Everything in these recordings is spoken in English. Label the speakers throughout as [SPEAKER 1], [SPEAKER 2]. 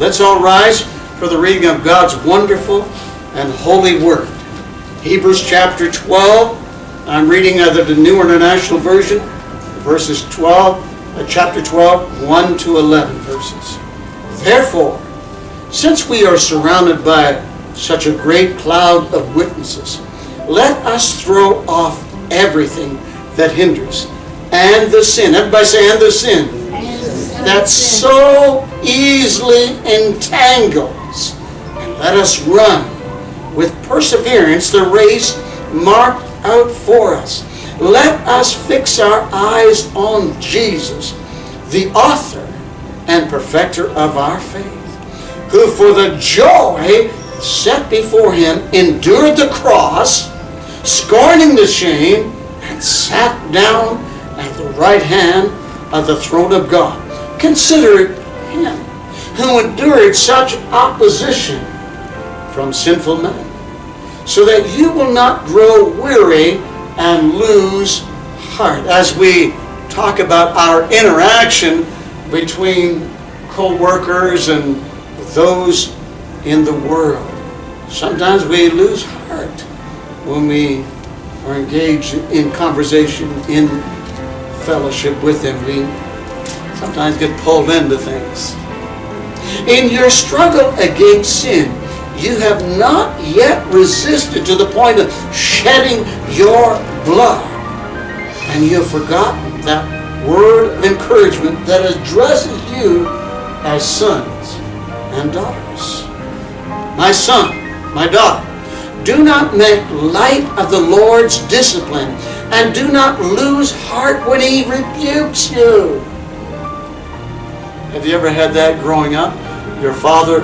[SPEAKER 1] Let's all rise for the reading of God's wonderful and holy word. Hebrews chapter 12. I'm reading out of the New International Version, chapter 12, 1 to 11 verses. Therefore, since we are surrounded by such a great cloud of witnesses, let us throw off everything that hinders and the sin. Everybody say, and the sin. That so easily entangles. And let us run with perseverance the race marked out for us. Let us fix our eyes on Jesus, the author and perfecter of our faith, who for the joy set before him endured the cross, scorning the shame, and sat down at the right hand of the throne of God. Consider him who endured such opposition from sinful men, so that you will not grow weary and lose heart. As we talk about our interaction between co-workers and those in the world, sometimes we lose heart when we are engaged in conversation, in fellowship with them. We sometimes get pulled into things. In your struggle against sin, you have not yet resisted to the point of shedding your blood. And you have forgotten that word of encouragement that addresses you as sons and daughters. My son, my daughter, do not make light of the Lord's discipline, and do not lose heart when he rebukes you. Have you ever had that growing up? Your father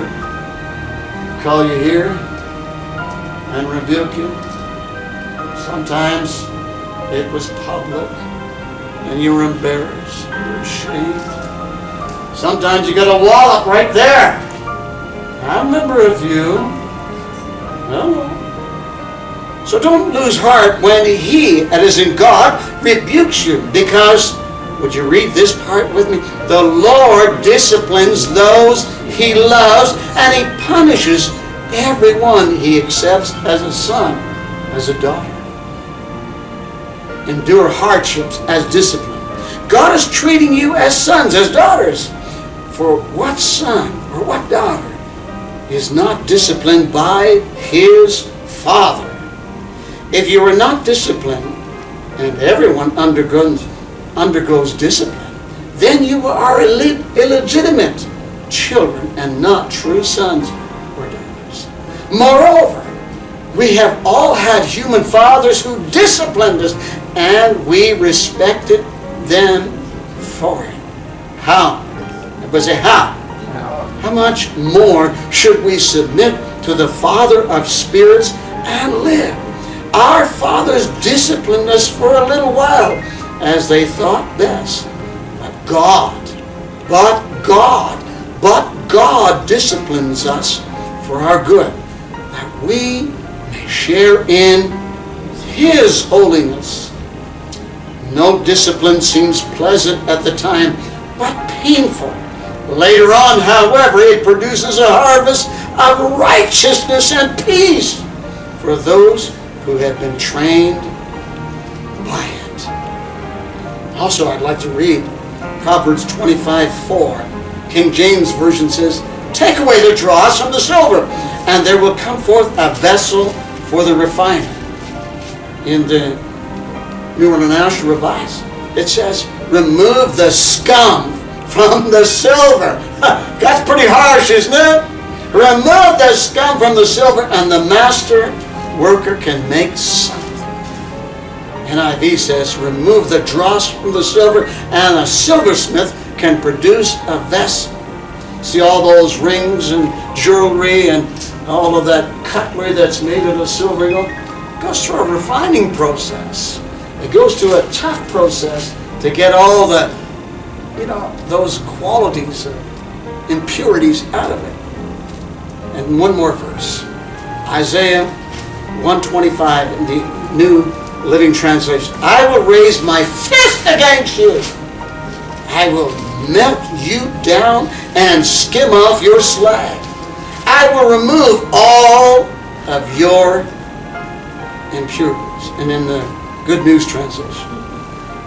[SPEAKER 1] call you here and rebuke you? Sometimes it was public and you were embarrassed, you were ashamed. Sometimes you got a wallop right there. I remember a few. No. So don't lose heart when he, that is in God, rebukes you, because, would you read this part with me? The Lord disciplines those he loves, and he punishes everyone he accepts as a son, as a daughter. Endure hardships as discipline. God is treating you as sons, as daughters. For what son or what daughter is not disciplined by his father? If you are not disciplined, and everyone undergoes discipline, then you are illegitimate children and not true sons or daughters. Moreover, we have all had human fathers who disciplined us, and we respected them for it. How? Everybody say, how? How much more should we submit to the Father of spirits and live? Our fathers disciplined us for a little while, as they thought best. But God disciplines us for our good, that we may share in his holiness. No discipline seems pleasant at the time, but painful. Later on, however, it produces a harvest of righteousness and peace for those who have been trained by it. Also, I'd like to read Proverbs 25:4. King James Version says, take away the dross from the silver, and there will come forth a vessel for the refiner. In the New International Revised, it says, remove the scum from the silver. That's pretty harsh, isn't it? Remove the scum from the silver, and the master worker can make something. NIV says, remove the dross from the silver, and a silversmith can produce a vessel. See all those rings and jewelry and all of that cutlery that's made out of silver? It goes through a refining process. It goes through a tough process to get all the, those qualities, impurities out of it. And one more verse. Isaiah 125 in the New Living Translation. I will raise my fist against you. I will melt you down and skim off your slag. I will remove all of your impurities. And in the Good News Translation,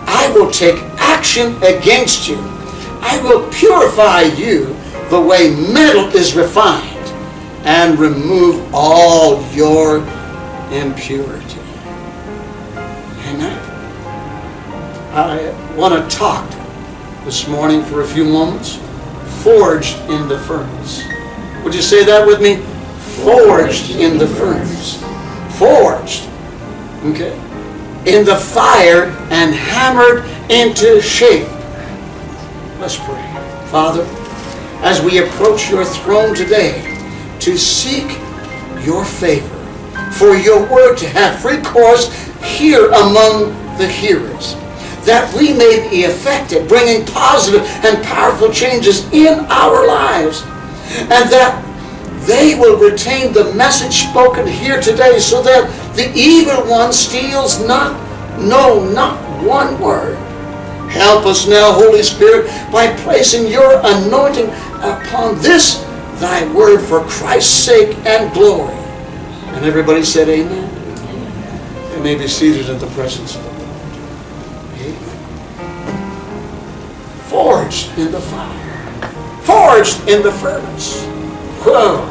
[SPEAKER 1] I will take action against you. I will purify you the way metal is refined and remove all your impurity. Amen. I want to talk this morning for a few moments. Forged in the furnace. Would you say that with me? Forged in the furnace. Forged. Okay. In the fire and hammered into shape. Let's pray. Father, as we approach your throne today to seek your favor, for your word to have free course here among the hearers, that we may be effective, bringing positive and powerful changes in our lives, and that they will retain the message spoken here today, so that the evil one steals not one word. Help us now, Holy Spirit, by placing your anointing upon this thy word for Christ's sake and glory. And everybody said amen. You may be seated in the presence of the Lord. Amen. Forged in the fire. Forged in the furnace. Whoa.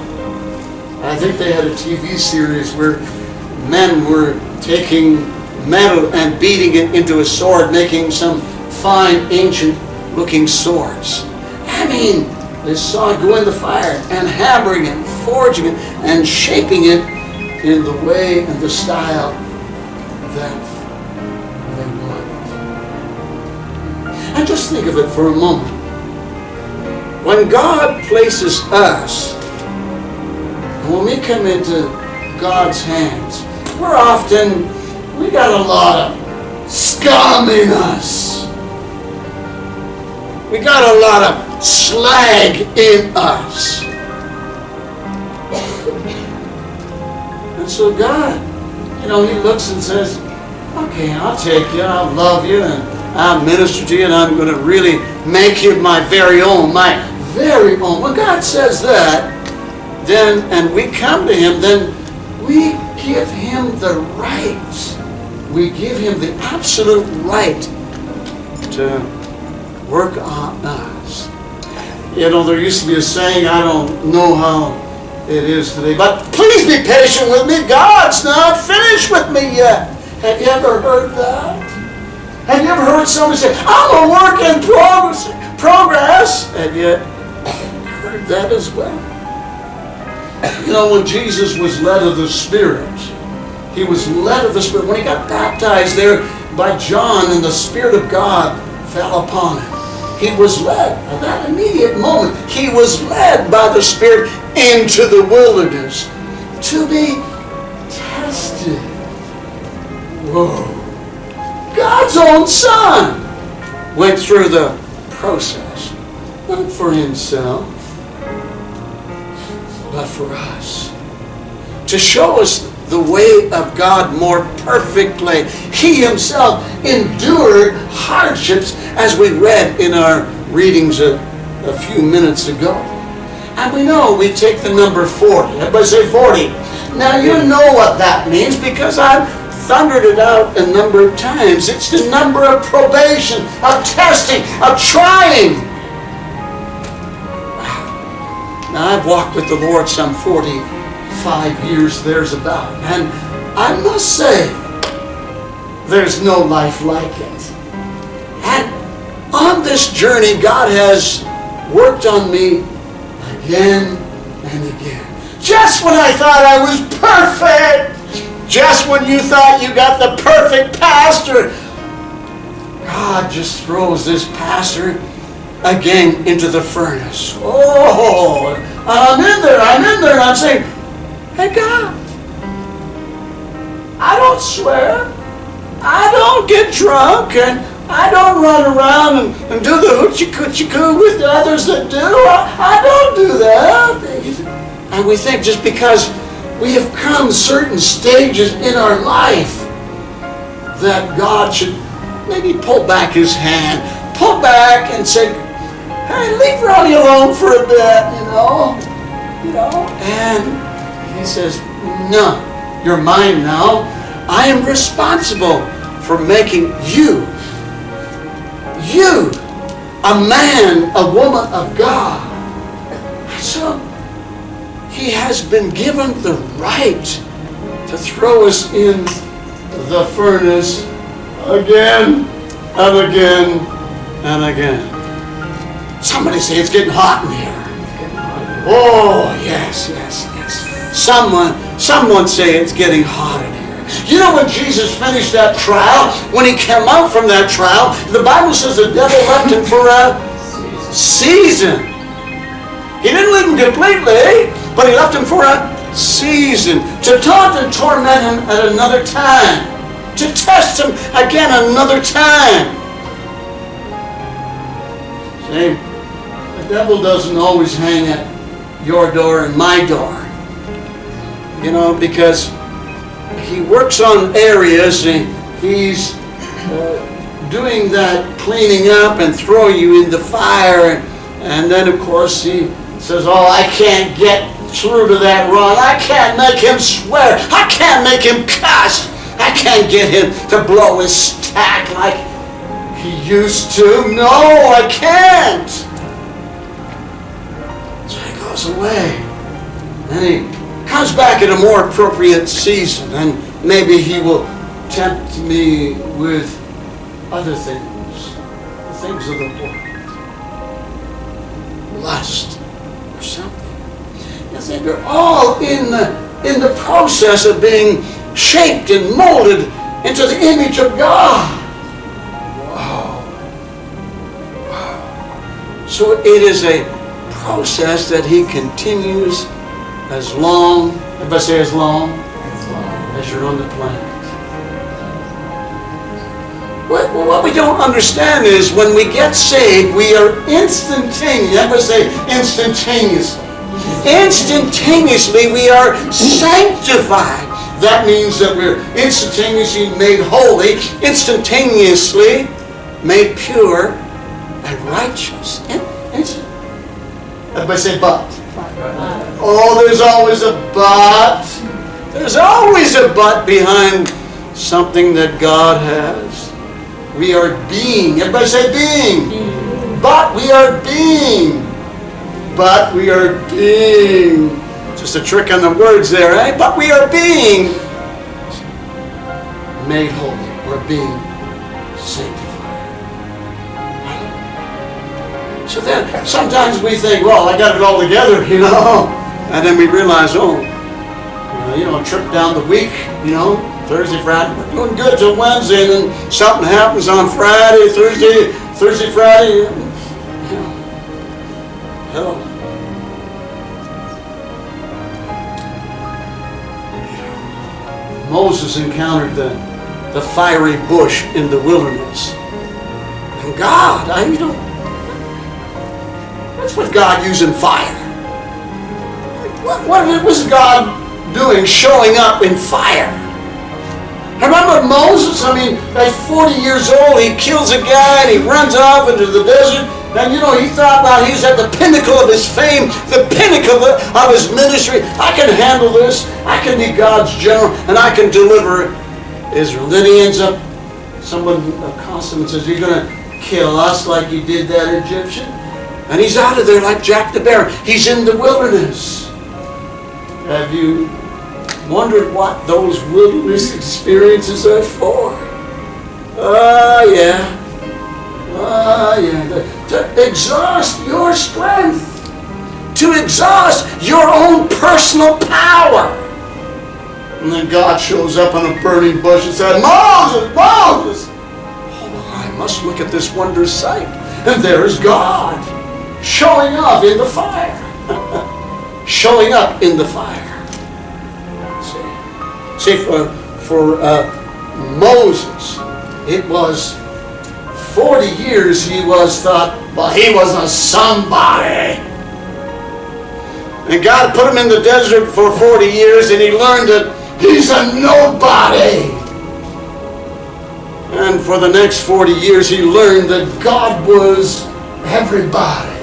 [SPEAKER 1] I think they had a TV series where men were taking metal and beating it into a sword, making some fine, ancient-looking swords. I mean, they saw it go in the fire and hammering it, forging it, and shaping it in the way and the style that they wanted. And just think of it for a moment. When God places us, when we come into God's hands, we got a lot of scum in us. We got a lot of slag in us. And so God, He looks and says, okay, I'll take you, I'll love you, and I'll minister to you, and I'm going to really make you my very own. When God says that, and we come to Him, then we give Him the right. We give Him the absolute right to work on us. There used to be a saying, I don't know how it is today, but please be patient with me. God's not finished with me yet. Have you ever heard that? Have you ever heard somebody say, I'm a work in progress? Have you heard that as well? When Jesus was led of the Spirit, He was led of the Spirit. When He got baptized there by John and the Spirit of God fell upon Him, He was led, at that immediate moment, He was led by the Spirit into the wilderness to be tested. Whoa. God's own Son went through the process, not for Himself, but for us, to show us the way of God more perfectly. He Himself endured hardships, as we read in our readings a few minutes ago. And we take the number 40. Everybody say 40. Now you know what that means, because I've thundered it out a number of times. It's the number of probation, of testing, of trying. Now, I've walked with the Lord some 45 years, there's about. And I must say, there's no life like it. And on this journey, God has worked on me again and again. Just when I thought I was perfect, just when you thought you got the perfect pastor, God just throws this pastor again into the furnace. Oh, I'm in there, and I'm saying, hey God, I don't swear, I don't get drunk, and I don't run around and do the hoochie-coochie-coo with the others that do. I don't do that. And we think just because we have come certain stages in our life that God should maybe pull back His hand, pull back and say, Hey, leave Ronnie alone for a bit, you know. And he says, no, you're mine now. I am responsible for making you, a man, a woman of God. So he has been given the right to throw us in the furnace again and again and again. Somebody say it's getting hot in here. Oh, yes. Someone say it's getting hot in here. You know, when Jesus finished that trial, when he came out from that trial, the Bible says the devil left him for a season. He didn't leave him completely, but he left him for a season to taunt and torment him at another time, to test him again another time. See, the devil doesn't always hang at your door and my door, because he works on areas, and he's doing that cleaning up and throw you in the fire, and then of course he says, oh, I can't get through to that Ron. I can't make him swear. I can't make him cuss. I can't get him to blow his stack like he used to. No, I can't. So he goes away. And he comes back at a more appropriate season, and maybe he will tempt me with other things, the things of the world, lust or something. You see, they're all in the process of being shaped and molded into the image of God. Wow. So it is a process that he continues as long, everybody say as long as you're on the planet. What we don't understand is when we get saved, we are instantaneous. Everybody say instantaneously. Instantaneously we are sanctified. That means that we're instantaneously made holy, instantaneously made pure and righteous. Everybody say but. Oh, there's always a but. There's always a but behind something that God has. We are being. Everybody say being. But we are being. But we are being. Just a trick on the words there, eh? But we are being made holy. We're being sanctified. So then sometimes we think, well, I got it all together, and then we realize, trip down the week, Thursday, Friday, we're doing good till Wednesday, and then something happens on Friday, Thursday, Friday. Hello. Moses encountered the fiery bush in the wilderness. And God, what's with God using fire? What was God doing showing up in fire? Remember Moses? At 40 years old, he kills a guy and he runs off into the desert. And he thought he was at the pinnacle of his fame, the pinnacle of his ministry. I can handle this. I can be God's general and I can deliver Israel. Then he ends up, someone accosts him and says, you're going to kill us like you did that Egyptian? And he's out of there like Jack the Bear. He's in the wilderness. Have you wondered what those wilderness experiences are for? Yeah. To exhaust your strength. To exhaust your own personal power. And then God shows up on a burning bush and says, Moses! Oh, I must look at this wondrous sight. And there's God showing up in the fire. Showing up in the fire. See, for Moses, it was 40 years he was thought, well, he was a somebody. And God put him in the desert for 40 years and he learned that he's a nobody. And for the next 40 years he learned that God was everybody.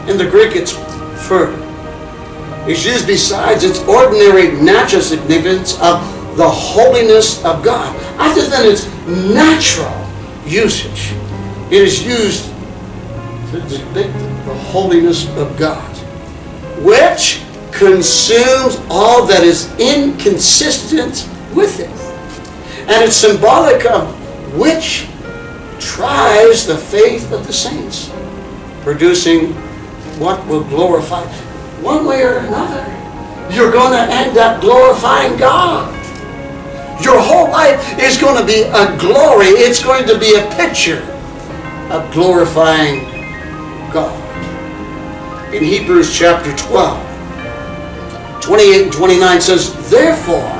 [SPEAKER 1] In the Greek, it's fur. It's used besides its ordinary natural significance of the holiness of God. Other than its natural usage, it is used to depict the holiness of God, which consumes all that is inconsistent with it. And it's symbolic of which tries the faith of the saints, producing what will glorify. One way or another, you're going to end up glorifying God. Your whole life is going to be a glory. It's going to be a picture of glorifying God. In Hebrews chapter 12, 28 and 29 says, therefore,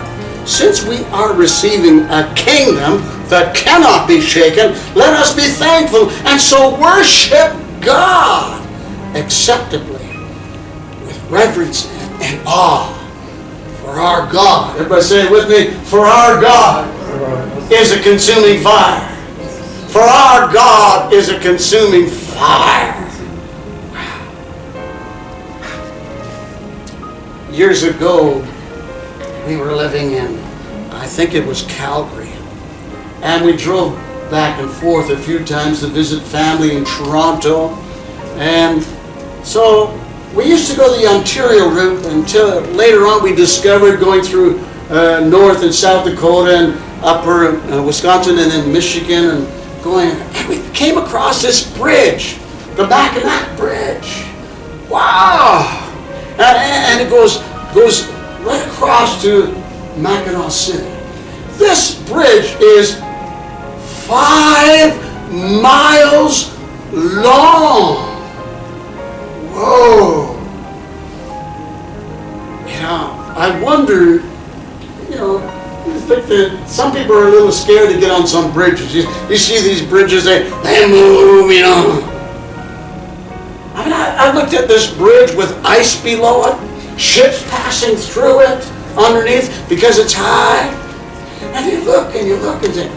[SPEAKER 1] since we are receiving a kingdom that cannot be shaken, let us be thankful and so worship God acceptably with reverence and awe. For our God, everybody say it with me, for our God is a consuming fire. For our God is a consuming fire. Years ago, we were living in, I think it was Calgary, and we drove back and forth a few times to visit family in Toronto. And so we used to go the Ontario route until later on we discovered going through North and South Dakota and upper Wisconsin and then Michigan and going, and we came across this bridge, the Mackinac Bridge. Wow! And it goes right across to Mackinac City. This bridge is 5 miles long. Whoa! I wonder, you think that some people are a little scared to get on some bridges. You see these bridges, they move, I mean, I looked at this bridge with ice below it, ships passing through it underneath because it's high. And you look and say,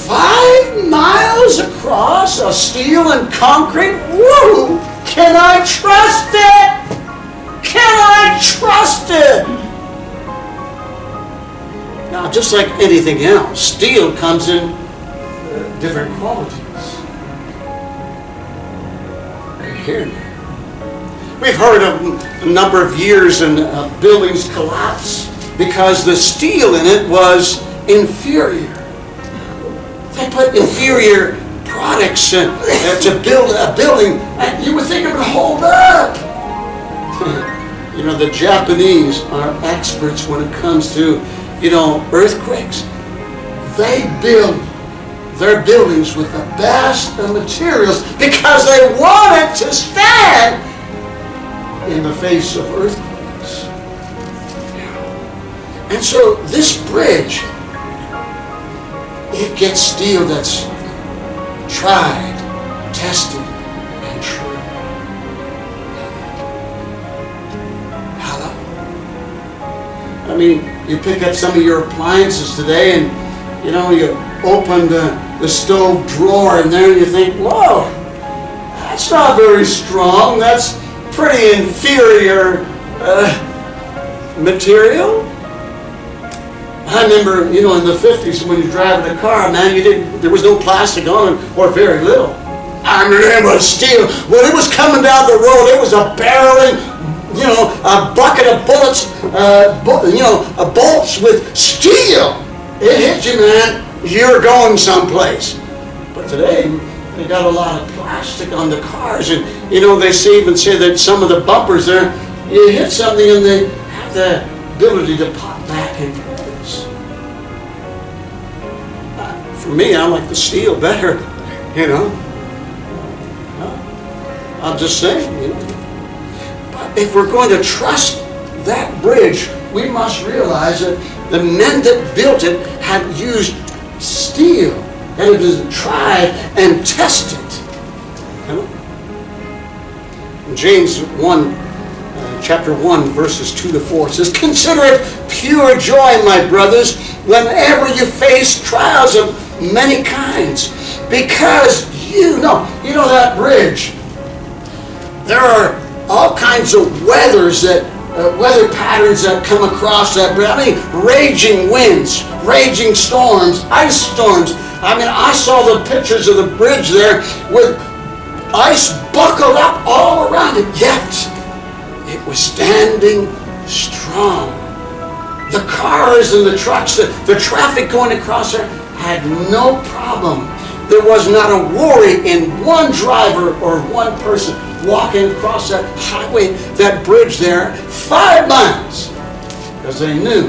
[SPEAKER 1] 5 miles across of steel and concrete? Woo! Can I trust it? Can I trust it? Now, just like anything else, steel comes in different qualities. Are you hearing me? We've heard of a number of years and buildings collapse because the steel in it was inferior. They put inferior products to build a building, and you would think it would hold up. The Japanese are experts when it comes to, earthquakes. They build their buildings with the best of materials because they want it to stand in the face of earthquakes. And so this bridge, it gets steel that's tried, tested, and true. Hello? I mean, you pick up some of your appliances today and, you open the stove drawer in there and you think, whoa, that's not very strong. That's pretty inferior material. I remember, in the 50s when you're driving a car, man, there was no plastic on it, or very little. I remember steel. When it was coming down the road, it was a barreling, a bucket of bullets, bolts with steel. It hit you, man. You're going someplace. But today, they got a lot of plastic on the cars, and they even say that some of the bumpers there, you hit something and they have the ability to pop back in place. For me, I like the steel better, I'm just saying, But if we're going to trust that bridge, we must realize that the men that built it had used steel and it was tried and tested. James 1, chapter 1, verses 2 to 4 says, consider it pure joy, my brothers, whenever you face trials of many kinds, because you know that bridge. There are all kinds of weather patterns that come across that bridge. I mean, raging winds, raging storms, ice storms. I mean, I saw the pictures of the bridge there with ice buckled up all around it, yet it was standing strong. The cars and the trucks, the traffic going across there had no problem. There was not a worry in one driver or one person walking across that highway, that bridge there, 5 miles, because they knew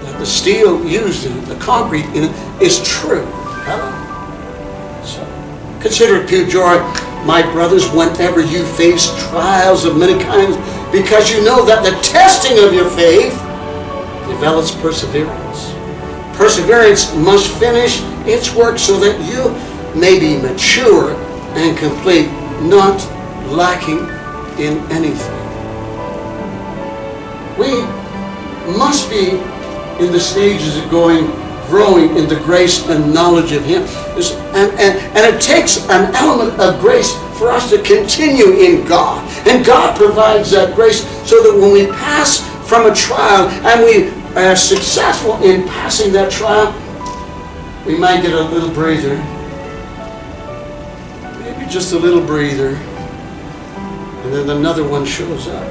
[SPEAKER 1] that the steel used in it, the concrete in it, is true. So, consider it pure joy, my brothers, whenever you face trials of many kinds, because you know that the testing of your faith develops perseverance. Perseverance must finish its work so that you may be mature and complete, not lacking in anything. We must be in the stages of growing in the grace and knowledge of Him. And it takes an element of grace for us to continue in God. And God provides that grace so that when we pass from a trial and we are successful in passing that trial, we might get a little breather. Maybe just a little breather. And then another one shows up.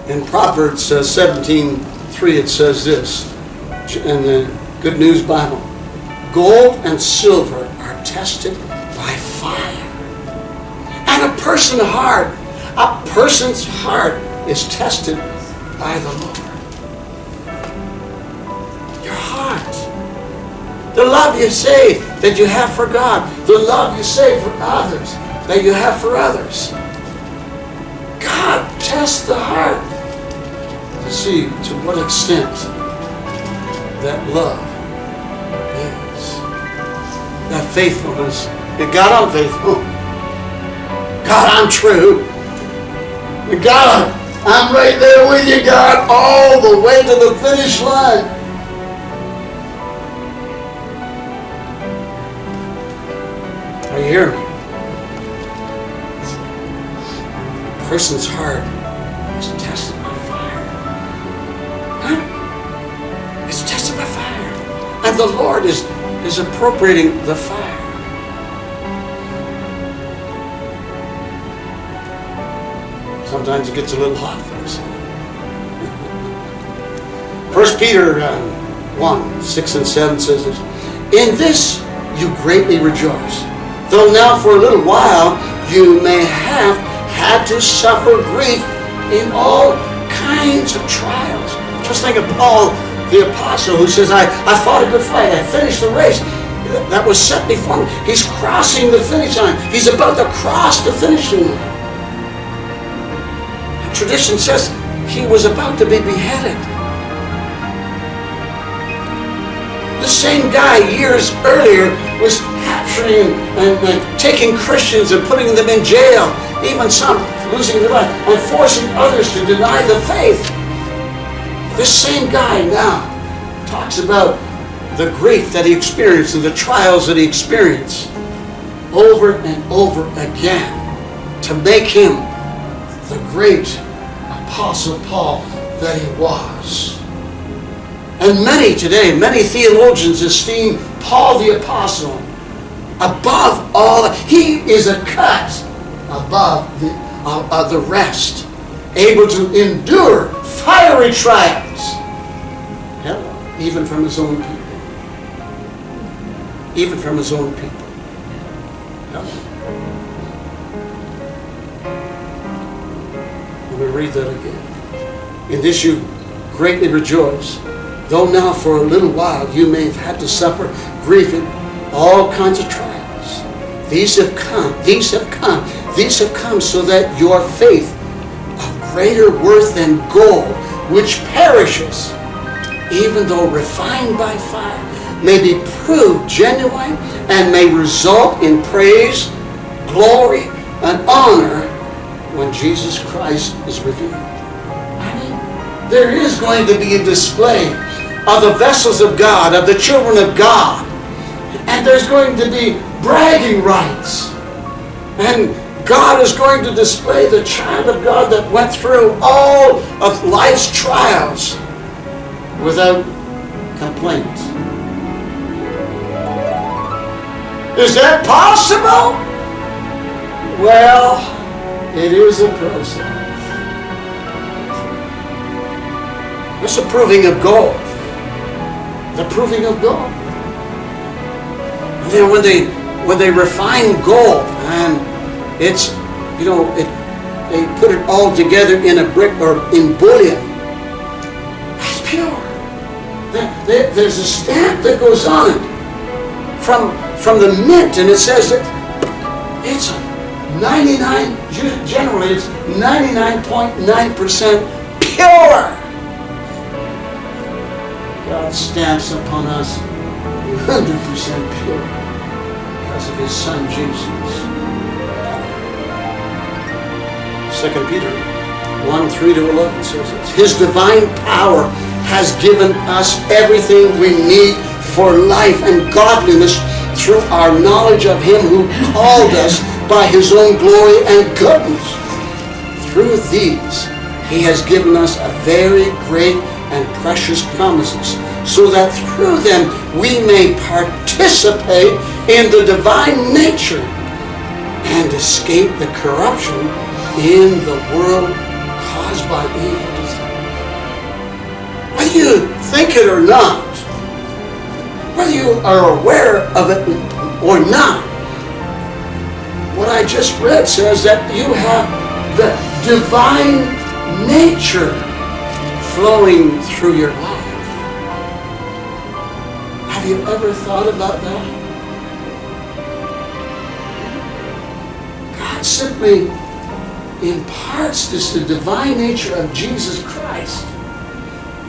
[SPEAKER 1] In Proverbs 17:3 it says this, in the Good News Bible: gold and silver are tested by fire. And a person's heart is tested by the Lord. Your heart. The love you say that you have for God. The love you say for others that you have for others. God tests the heart to see to what extent that love is. That faithfulness. God, I'm faithful. God, I'm true. God, I'm right there with you, God, all the way to the finish line. Are you hearing me? A person's heart is tested by fire. Huh? It's tested by fire. And the Lord is appropriating the fire. Sometimes it gets a little hot for us. 1 Peter 1:6-7 says this: in this you greatly rejoice, though now for a little while you may have had to suffer grief in all kinds of trials. Just think of Paul the apostle who says, I fought a good fight, I finished the race that was set before me. He's crossing the finish line. He's about to cross the finish line. Tradition says he was about to be beheaded. The same guy years earlier was capturing and taking Christians and putting them in jail, even some losing their life, and forcing others to deny the faith. This same guy now talks about the grief that he experienced and the trials that he experienced over and over again to make him the great Apostle Paul that he was. And many today, many theologians esteem Paul the Apostle above all. He is a cut above the rest, able to endure fiery trials, even from his own people. Even from his own people. Let me read that again. In this you greatly rejoice, though now for a little while you may have had to suffer grief in all kinds of trials. These have come so that your faith, of greater worth than gold, which perishes, even though refined by fire, may be proved genuine and may result in praise, glory, and honor when Jesus Christ is revealed. I mean, there is going to be a display of the vessels of God, of the children of God. And there's going to be bragging rights. And God is going to display the child of God that went through all of life's trials without complaint. Is that possible? Well, it is a process. It's the proving of gold. The proving of gold. You know, when they refine gold, and it's, you know, they put it all together in a brick or in bullion. It's pure. There's a stamp that goes on it from the mint, and it says that it's 99. Generally, it's 99.9% pure. God stamps upon us 100% pure because of His Son Jesus. 2 Peter 1:3-11 says this. His divine power has given us everything we need for life and godliness through our knowledge of Him who called us by His own glory and goodness. Through these, He has given us a very great and precious promises, so that through them we may participate in the divine nature and escape the corruption in the world caused by evil desires. Whether you think it or not, whether you are aware of it or not, what I just read says that you have the divine nature flowing through your life. Have you ever thought about that? God simply imparts this, the divine nature of Jesus Christ.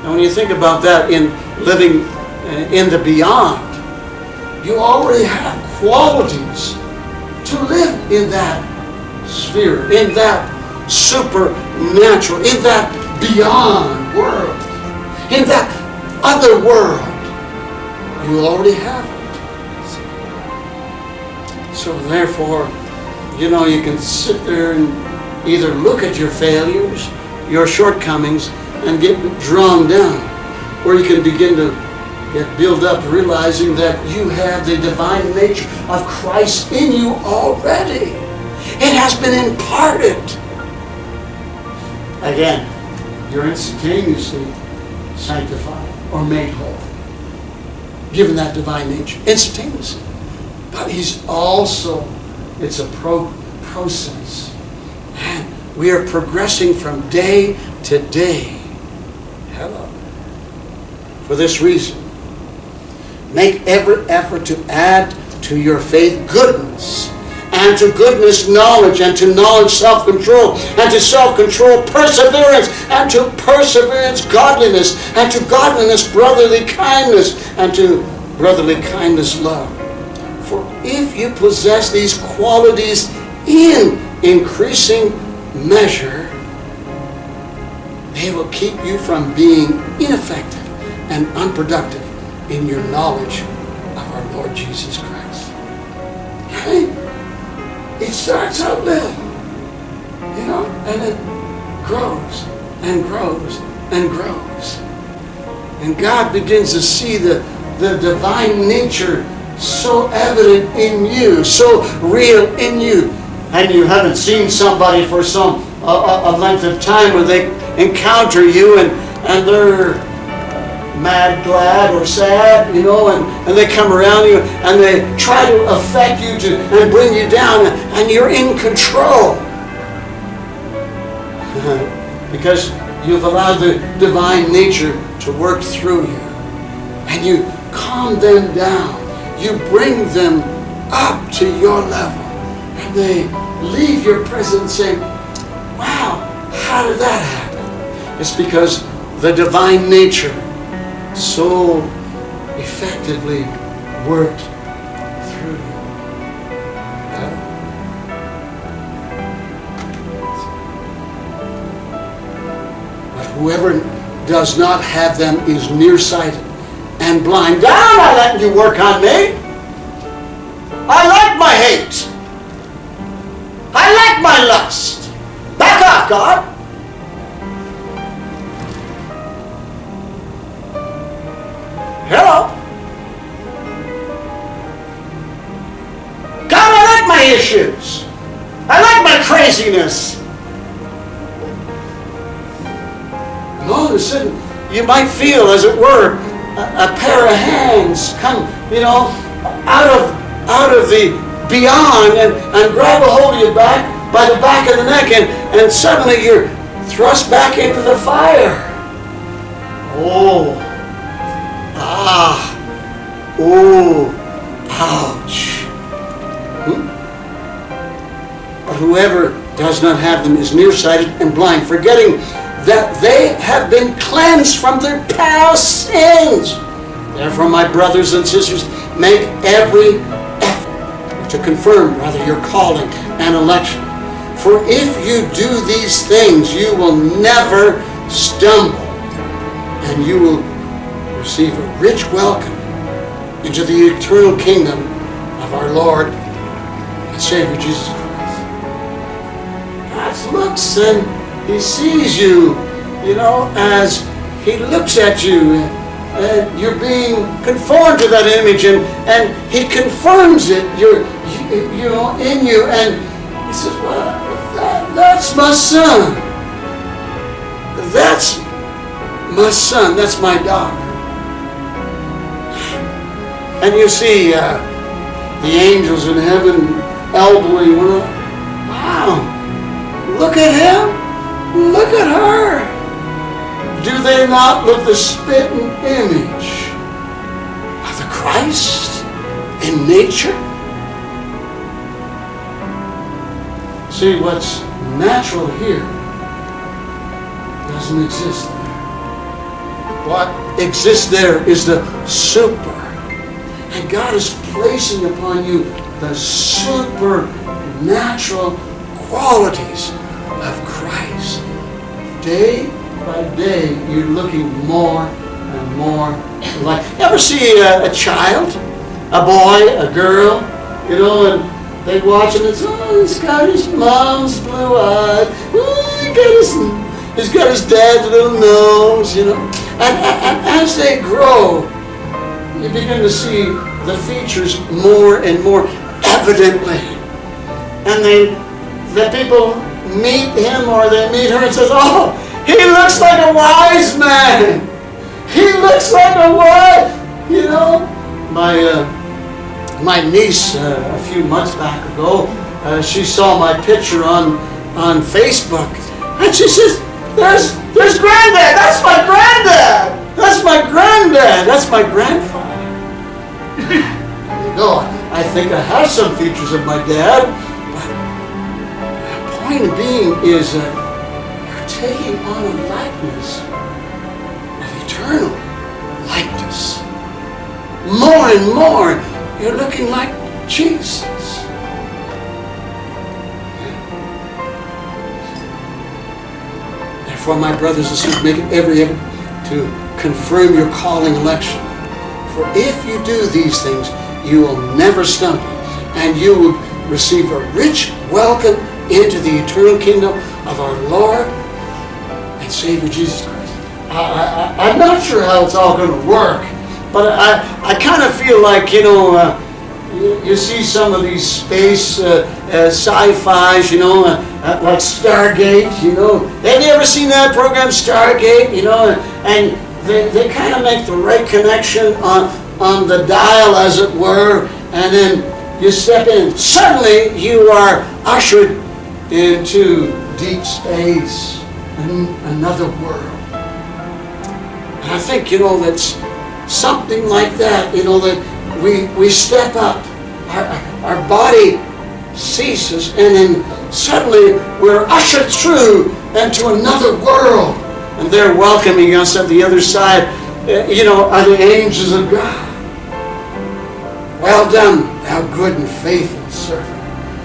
[SPEAKER 1] Now when you think about that in living in the beyond, you already have qualities to live in that sphere, in that supernatural, in that beyond world, in that other world. You already have it. So therefore, you know, you can sit there and either look at your failures, your shortcomings, and get drawn down, or you can begin to get built up realizing that you have the divine nature of Christ in you already. It has been imparted. Again, you're instantaneously sanctified or made whole, given that divine nature, instantaneously. But He's also, it's a process. And we are progressing from day to day. Hello. For this reason, make every effort to add to your faith goodness, and to goodness knowledge, and to knowledge self-control, and to self-control perseverance, and to perseverance godliness, and to godliness brotherly kindness, and to brotherly kindness love. For if you possess these qualities in increasing measure, they will keep you from being ineffective and unproductive in your knowledge of our Lord Jesus Christ. Right? It starts out little, you know, and it grows and grows and grows. And God begins to see the divine nature so evident in you, so real in you. And you haven't seen somebody for some a length of time where they encounter you and they're mad, glad, or sad, you know, and they come around you and they try to affect you and bring you down, and you're in control. Because you've allowed the divine nature to work through you. And you calm them down. You bring them up to your level. And they leave your presence saying, wow, how did that happen? It's because the divine nature so effectively worked through you. But whoever does not have them is nearsighted and blind. I'm not letting you work on me. I like my hate. like my lust. Back off, God. Hello? God, I like my issues. I like my craziness. And all of a sudden, you might feel, as it were, a pair of hands come, out of the beyond and grab a hold of you back by the back of the neck, and suddenly you're thrust back into the fire. Oh. Ah. Oh. Ouch. But whoever does not have them is nearsighted and blind, forgetting that they have been cleansed from their past sins. Therefore, my brothers and sisters, make every effort to confirm, your calling and election. For if you do these things, you will never stumble, and you will receive a rich welcome into the eternal kingdom of our Lord and Savior Jesus Christ. God looks and He sees you, as He looks at you, and you're being conformed to that image, and He confirms it, in you, and He says, well, that's my son. That's my son. That's my daughter. And you see the angels in heaven elbowing one another. Wow, look at him. Look at her. Do they not look the spitting image of the Christ in nature? See, what's natural here doesn't exist there. What exists there is the super. And God is placing upon you the supernatural qualities of Christ. Day by day, you're looking more and more like. You ever see a child, a boy, a girl, and they watch him and say, oh, he's got his mom's blue eyes. Oh, he's got his dad's little nose, And as they grow, you begin to see the features more and more evidently. And the people meet him or they meet her and says, oh, he looks like a wise man. He looks like a wise, My niece, a few months back ago, she saw my picture on Facebook, and she says, "There's Granddad. That's my Granddad. That's my Granddad. That's my grandfather." I think I have some features of my dad, but the point being is you're taking on a likeness of eternal likeness. More and more, you're looking like Jesus. Therefore, my brothers and sisters, make every effort to confirm your calling election. For if you do these things, you will never stumble, and you will receive a rich welcome into the eternal kingdom of our Lord and Savior Jesus Christ. I'm not sure how it's all going to work, but I kind of feel like, you see some of these space sci-fis, like Stargate, Have you ever seen that program, Stargate, And they kind of make the right connection on the dial, as it were, and then you step in. Suddenly, you are ushered into deep space, another world. And I think, that's something like that, that we step up, our body ceases, and then suddenly we're ushered through into another world, and they're welcoming us at the other side, are the angels of God. Well done, thou good and faithful servant.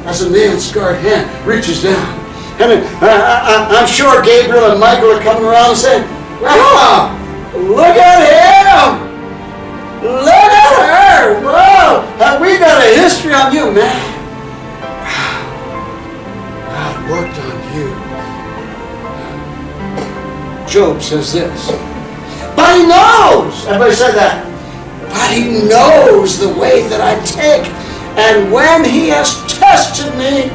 [SPEAKER 1] As a nail-scarred hand reaches down. And I'm sure Gabriel and Michael are coming around and saying, wow, look at him! Look at her! Wow! Have we got a history on you, man? Wow. Job says this. But he knows, everybody said that. But he knows the way that I take. And when he has tested me,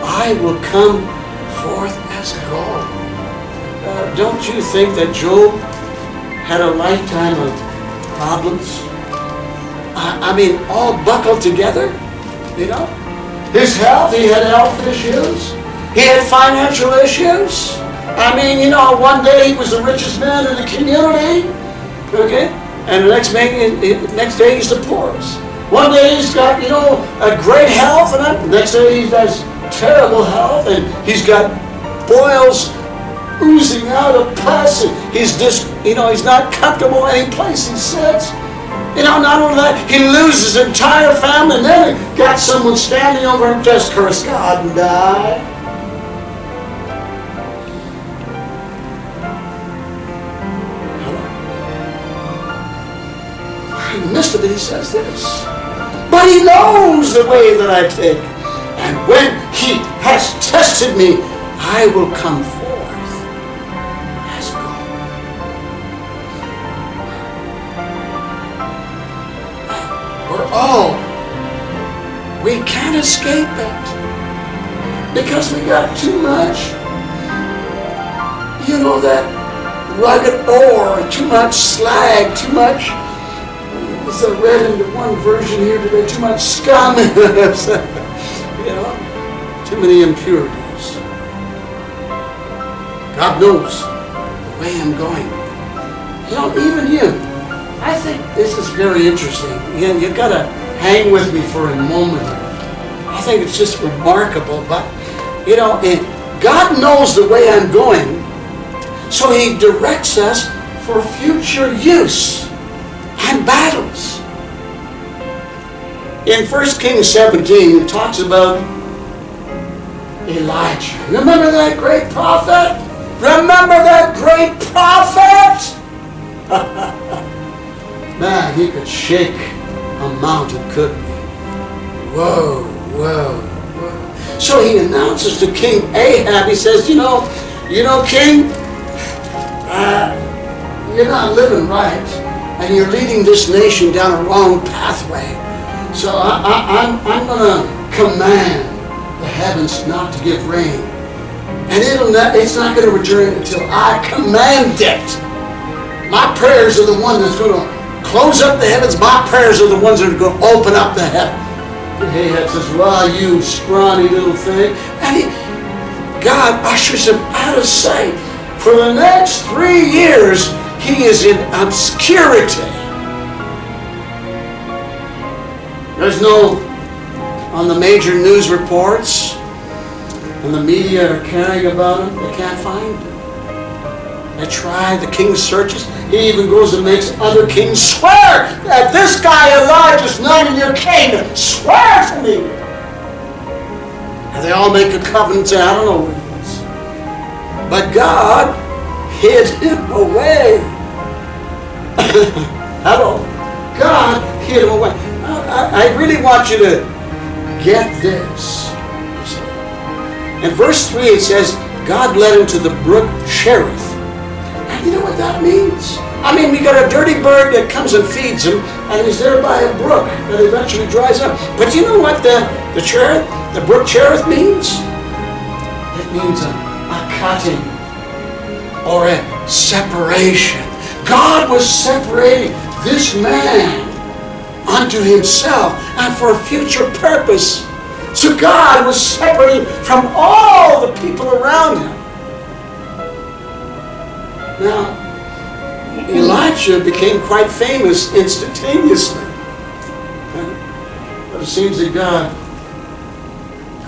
[SPEAKER 1] I will come forth as gold. Don't you think that Job had a lifetime of problems? I mean, all buckled together, you know? His health, he had health issues. He had financial issues. I mean, you know, one day he was the richest man in the community, okay? And the next day he's the poorest. One day he's got, you know, a great health, and the next day he has terrible health, and he's got boils oozing out of pus, and he's just, you know, he's not comfortable any place he sits. You know, not only that, he loses his entire family, and then he got someone standing over him, just curse God and die. In the midst of it, he says this. But he knows the way that I take. And when he has tested me, I will come forth as gold. We can't escape it. Because we got too much, you know, that rugged ore, too much slag, too much, as I read into one version here today, too much scum, you know, too many impurities. God knows the way I'm going. You know, even you, I think this is very interesting. You've got to hang with me for a moment. I think it's just remarkable, but, you know, God knows the way I'm going, so he directs us for future use and battles. In 1 Kings 17, it talks about Elijah. Remember that great prophet? Remember that great prophet? Man, he could shake a mountain, couldn't he? Whoa, whoa, whoa. So he announces to King Ahab, he says, you know, King, you're not living right, and you're leading this nation down a wrong pathway. So I'm going to command the heavens not to give rain. And it's not going to return until I command it. My prayers are the one that's going to close up the heavens. My prayers are the ones that are going to open up the heavens. And Ahab says, well, you scrawny little thing. And God ushers him out of sight. For the next 3 years, he is in obscurity. There's no, on the major news reports, and the media are carrying about him, they can't find him. They try, the king searches. He even goes and makes other kings swear that this guy Elijah's not in your kingdom. Swear to me. And they all make a covenant and say, I don't know where he is. But God hid him away. Hello. God hid him away. I really want you to get this. In verse 3 it says, God led him to the brook Cherith. And you know what that means? I mean, we got a dirty bird that comes and feeds him, and he's there by a brook that eventually dries up. But you know what the brook Cherith means? It means a cutting or a separation. God was separating this man unto himself and for a future purpose. So God was separating from all the people around him. Now, Elijah became quite famous instantaneously. But it seems that God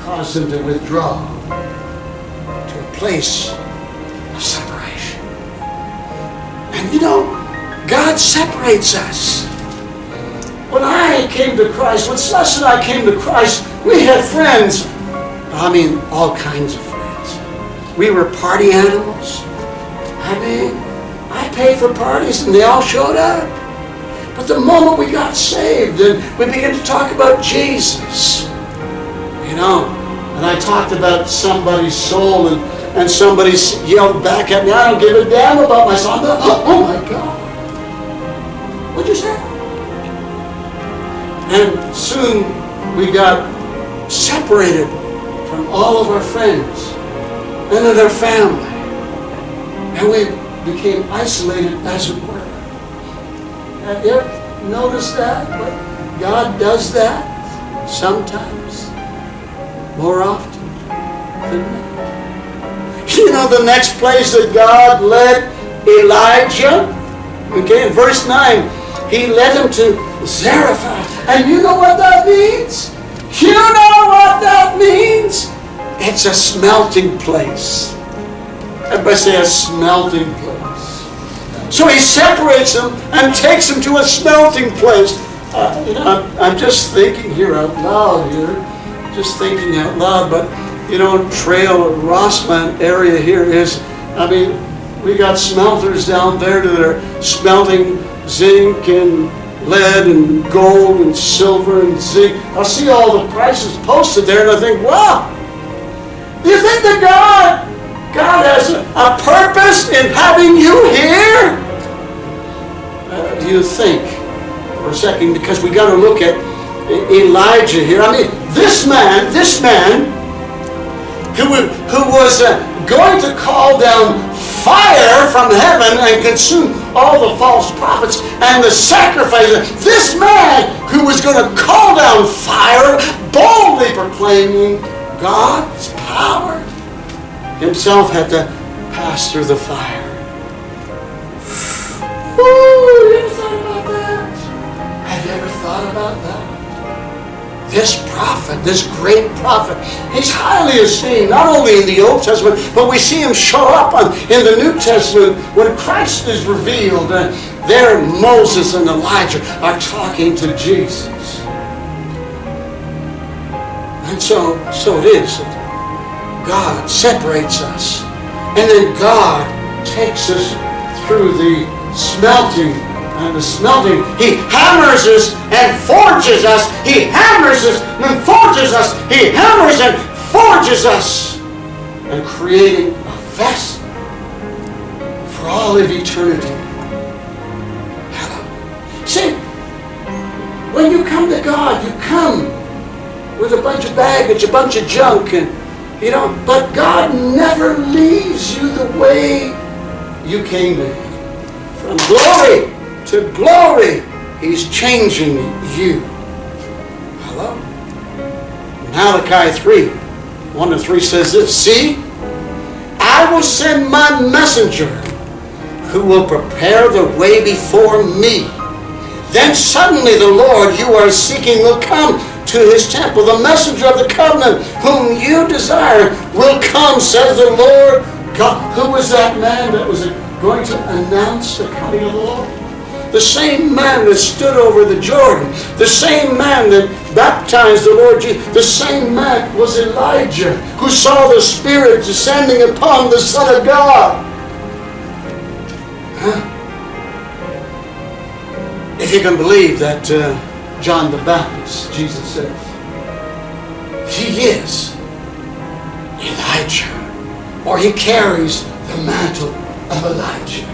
[SPEAKER 1] caused him to withdraw to a place of separation. And you know, God separates us. When I came to Christ, when Celeste and I came to Christ, we had friends. I mean, all kinds of friends. We were party animals. I mean, I paid for parties and they all showed up. But the moment we got saved and we began to talk about Jesus, you know, and I talked about somebody's soul and and somebody yelled back at me, I don't give a damn about my son. Oh my God. What'd you say? And soon we got separated from all of our friends and of their family. And we became isolated, as it were. Have you ever noticed that? But God does that sometimes, more often than not. You know the next place that God led Elijah? Okay, in verse 9, He led him to Zarephath. And you know what that means? You know what that means? It's a smelting place. Everybody say a smelting place. So He separates them and takes them to a smelting place. I'm just thinking here out loud here. Just thinking out loud. But, Trail Rossland area here is, we got smelters down there that are smelting zinc and lead and gold and silver and zinc. I see all the prices posted there and I think, wow, do you think that God has a purpose in having you here? Do you think for a second? Because we got to look at Elijah here. This man who was going to call down fire from heaven and consume all the false prophets and the sacrifices. This man who was going to call down fire, boldly proclaiming God's power, himself had to pass through the fire. Ooh, you ever thought about that? Have you ever thought about that? This prophet, this great prophet, he's highly esteemed, not only in the Old Testament, but we see him show up in the New Testament when Christ is revealed. And there Moses and Elijah are talking to Jesus. And so it is that God separates us. And then God takes us through the smelting and the smelting. He hammers us and forges us. He hammers us and forges us. He hammers and forges us. And creating a vessel for all of eternity. See, when you come to God, you come with a bunch of baggage, a bunch of junk, and but God never leaves you the way you came in. From glory to glory, He's changing you. Hello? Malachi 3:1-3 says this, see, I will send my messenger who will prepare the way before me. Then suddenly the Lord you are seeking will come to His temple. The messenger of the covenant whom you desire will come, says the Lord God. Who was that man that was going to announce the coming of the Lord? The same man that stood over the Jordan. The same man that baptized the Lord Jesus. The same man was Elijah, who saw the Spirit descending upon the Son of God. If you can believe that John the Baptist, Jesus says, he is Elijah, or he carries the mantle of Elijah.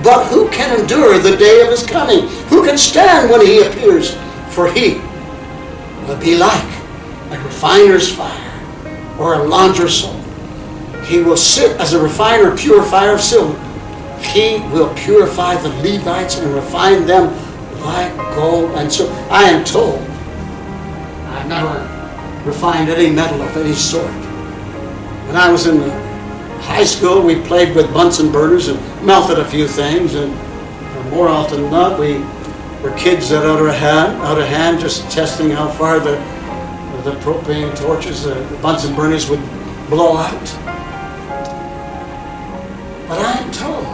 [SPEAKER 1] But who can endure the day of His coming? Who can stand when He appears? For He will be like a refiner's fire or a launderer's soul. He will sit as a refiner, purifier of silver. He will purify the Levites and refine them like gold. And so I am told, I've never refined any metal of any sort. When I was in high school, we played with Bunsen burners and melted a few things, and more often than not, we were kids that out of hand, just testing how far the propane torches, the Bunsen burners would blow out. But I am told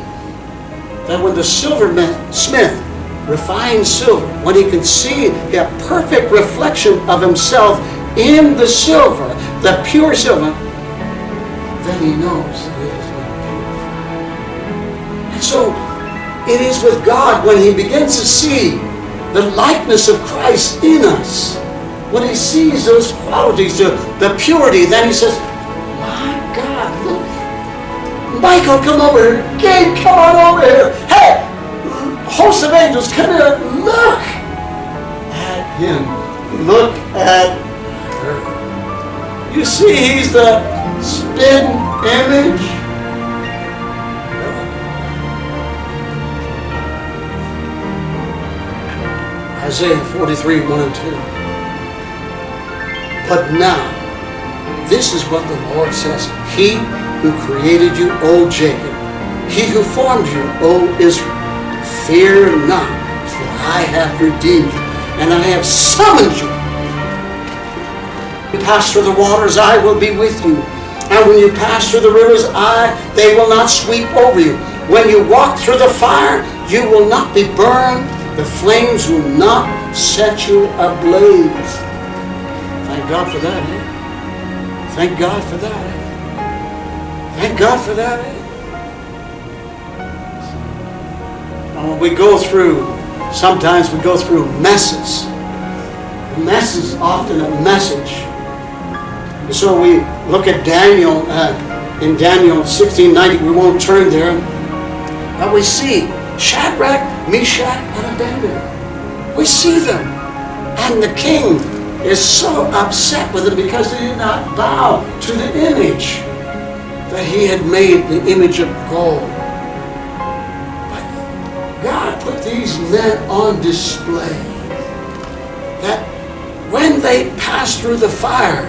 [SPEAKER 1] that when the silversmith refines silver, when he can see a perfect reflection of himself in the silver, the pure silver, then he knows that it has been purified. And so it is with God when He begins to see the likeness of Christ in us. When He sees those qualities, the purity, then He says, Michael, come over here. Gabe, come on over here. Hey, host of angels, come here. Look at him. Look at her. You see, he's the spin image. Isaiah 43, 1 and 2. But now, this is what the Lord says. He who created you, O Jacob, he who formed you, O Israel, fear not, for I have redeemed you, and I have summoned you. When you pass through the waters, I will be with you. And when you pass through the rivers, they will not sweep over you. When you walk through the fire, you will not be burned. The flames will not set you ablaze. Thank God for that, eh? Thank God for that, eh? Thank God for that, eh? When we go through, sometimes we go through messes. A mess is often a message. And so we look at Daniel, in Daniel 16:90, we won't turn there, but we see Shadrach, Meshach, and Abednego. We see them. And the king is so upset with them because they did not bow to the image that he had made, the image of gold. But God put these men on display that when they passed through the fire,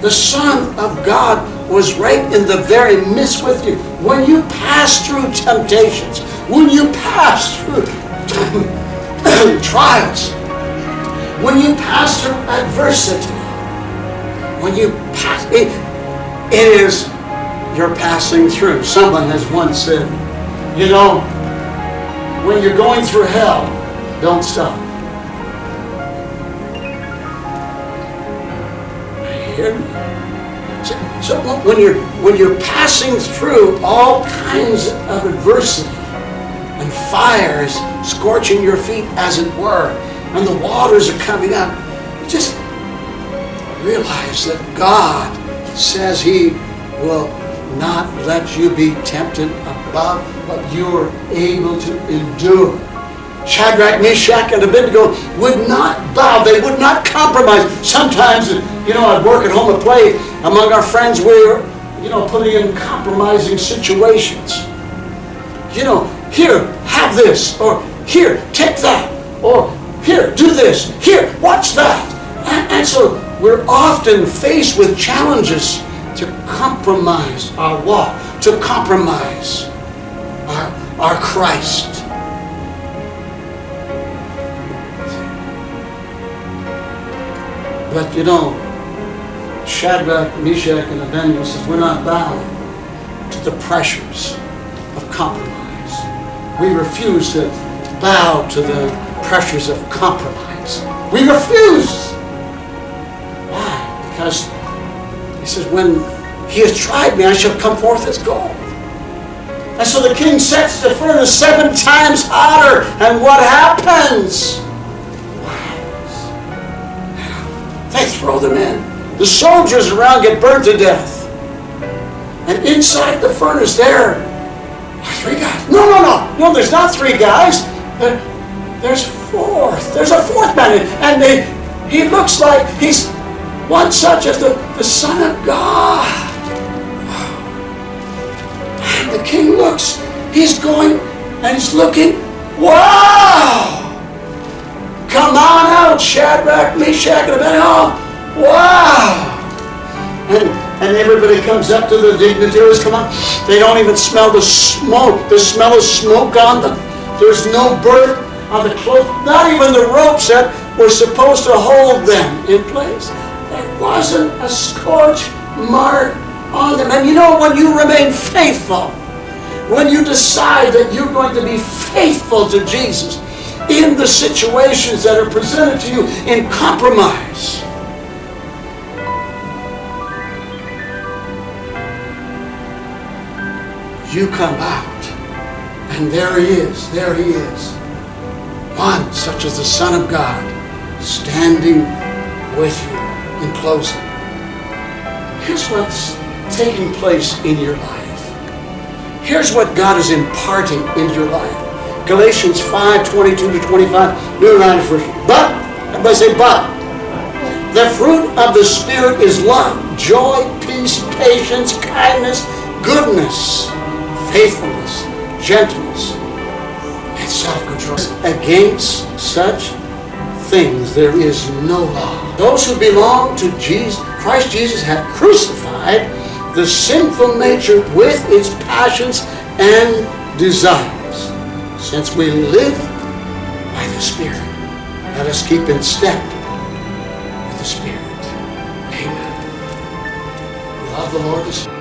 [SPEAKER 1] the Son of God was right in the very midst with you. When you pass through temptations, when you pass through trials, when you pass through adversity, when you pass, it is you're passing through. Someone has once said, you know, when you're going through hell, don't stop. Hear me? So when you're passing through all kinds of adversity and fires scorching your feet, as it were, and the waters are coming up, you just realize that God says He will not let you be tempted above what you're able to endure. Shadrach, Meshach, and Abednego would not bow. They would not compromise. Sometimes, I'd work at home and play among our friends. We're, putting in compromising situations. Here, have this, or here, take that, or here, do this, here, watch that. And so we're often faced with challenges to compromise our walk, to compromise our Christ. But Shadrach, Meshach, and Abednego says, we're not bound to the pressures of compromise. We refuse to bow to the pressures of compromise. We refuse. Why? Because he says, when he has tried me, I shall come forth as gold. And so the king sets the furnace 7 times hotter, and what happens? They throw them in. The soldiers around get burned to death. And inside the furnace there are 3 guys. No, there's not 3 guys. There's 4. There's a 4th man. And he looks like he's one such as the Son of God. And the king looks. He's going and he's looking. Wow! Come on out, Shadrach, Meshach, and Abednego. Wow! And everybody comes up to the dignitaries. Come on. They don't even smell the smoke. The smell of smoke on them. There's no burn on the clothes. Not even the ropes that were supposed to hold them in place. There wasn't a scorch mark on them. And when you remain faithful, when you decide that you're going to be faithful to Jesus, in the situations that are presented to you in compromise, you come out, and there he is, one such as the Son of God, standing with you in closing. here's what's taking place in your life. Here's what God is imparting into your life. Galatians 5:22-25, New American Version. But, everybody say but. The fruit of the Spirit is love, joy, peace, patience, kindness, goodness, faithfulness, gentleness, and self-control. Against such things there is no law. Those who belong to Jesus, Christ Jesus, have crucified the sinful nature with its passions and desires. Since we live by the Spirit, let us keep in step with the Spirit. Amen. We love the Lord.